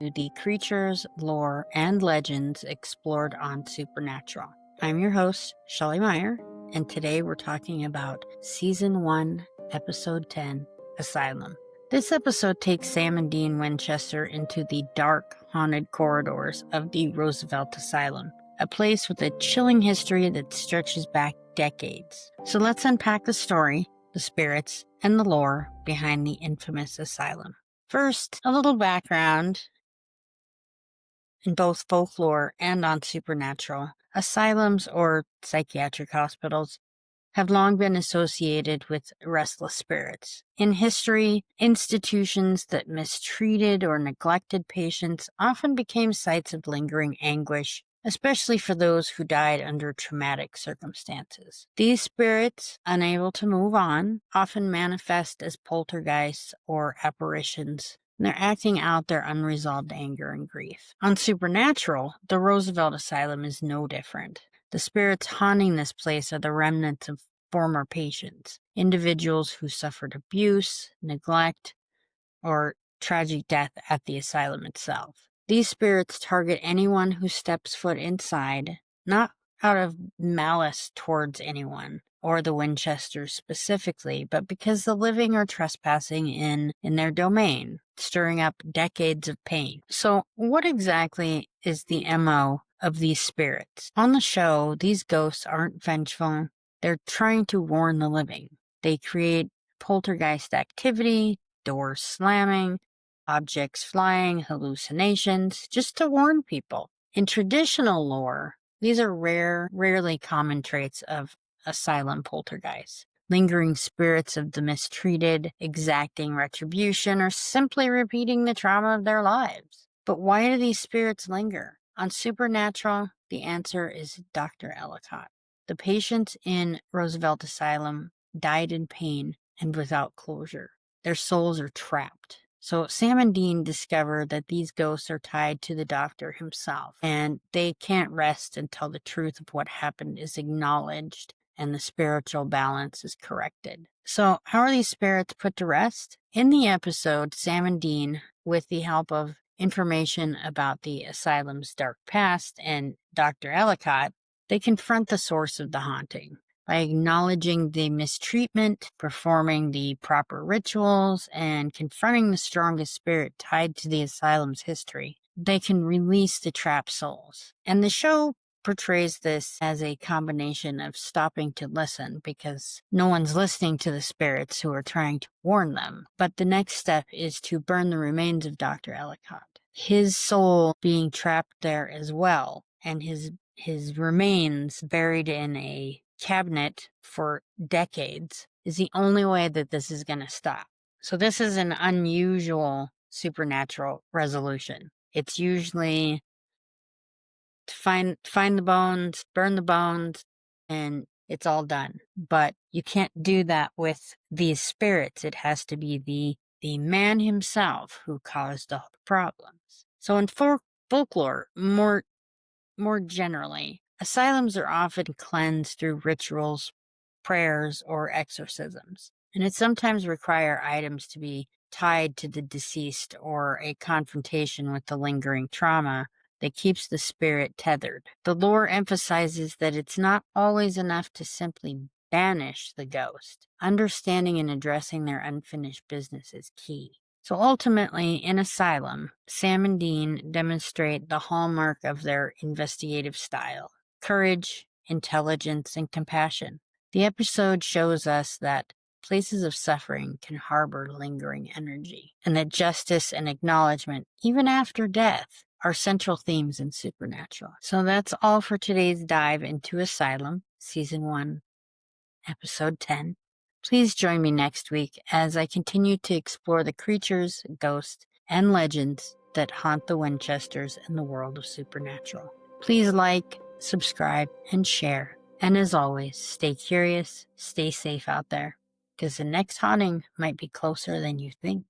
the creatures, lore, and legends explored on Supernatural. I'm your host, Shelly Meyer, and today we're talking about Season 1, Episode 10, Asylum. This episode takes Sam and Dean Winchester into the dark, haunted corridors of the Roosevelt Asylum, a place with a chilling history that stretches back decades. So let's unpack the story, the spirits, and the lore behind the infamous asylum. First, a little background. In both folklore and on Supernatural, asylums or psychiatric hospitals have long been associated with restless spirits. In history, institutions that mistreated or neglected patients often became sites of lingering anguish, especially for those who died under traumatic circumstances. These spirits, unable to move on, often manifest as poltergeists or apparitions. And they're acting out their unresolved anger and grief. On Supernatural, the Roosevelt Asylum is no different. The spirits haunting this place are the remnants of former patients, individuals who suffered abuse, neglect, or tragic death at the asylum itself. These spirits target anyone who steps foot inside, not out of malice towards anyone, or the Winchesters specifically, but because the living are trespassing in their domain, stirring up decades of pain. So what exactly is the MO of these spirits? On the show, these ghosts aren't vengeful. They're trying to warn the living. They create poltergeist activity, doors slamming, objects flying, hallucinations, just to warn people. In traditional lore, these are rarely common traits of asylum poltergeists. Lingering spirits of the mistreated, exacting retribution, or simply repeating the trauma of their lives. But why do these spirits linger? On Supernatural, the answer is Dr. Ellicott. The patients in Roosevelt Asylum died in pain and without closure. Their souls are trapped. So Sam and Dean discover that these ghosts are tied to the doctor himself, and they can't rest until the truth of what happened is acknowledged and the spiritual balance is corrected. So how are these spirits put to rest? In the episode, Sam and Dean, with the help of information about the asylum's dark past and Dr. Ellicott, they confront the source of the haunting. By acknowledging the mistreatment, performing the proper rituals, and confronting the strongest spirit tied to the asylum's history, they can release the trapped souls. And the show portrays this as a combination of stopping to listen because no one's listening to the spirits who are trying to warn them. But the next step is to burn the remains of Dr. Ellicott. His soul being trapped there as well, and his remains buried in a cabinet for decades is the only way that this is going to stop. So this is an unusual supernatural resolution. It's usually to find the bones, burn the bones, and it's all done. But you can't do that with these spirits. It has to be the man himself who caused the problems. So in folklore, more generally, asylums are often cleansed through rituals, prayers, or exorcisms, and it sometimes requires items to be tied to the deceased or a confrontation with the lingering trauma that keeps the spirit tethered. The lore emphasizes that it's not always enough to simply banish the ghost. Understanding and addressing their unfinished business is key. So ultimately, in Asylum, Sam and Dean demonstrate the hallmark of their investigative style: courage, intelligence, and compassion. The episode shows us that places of suffering can harbor lingering energy, and that justice and acknowledgement, even after death, are central themes in Supernatural. So that's all for today's dive into Asylum, Season 1, Episode 10. Please join me next week as I continue to explore the creatures, ghosts, and legends that haunt the Winchesters and the world of Supernatural. Please like, subscribe, and share. And as always, stay curious, stay safe out there, because the next haunting might be closer than you think.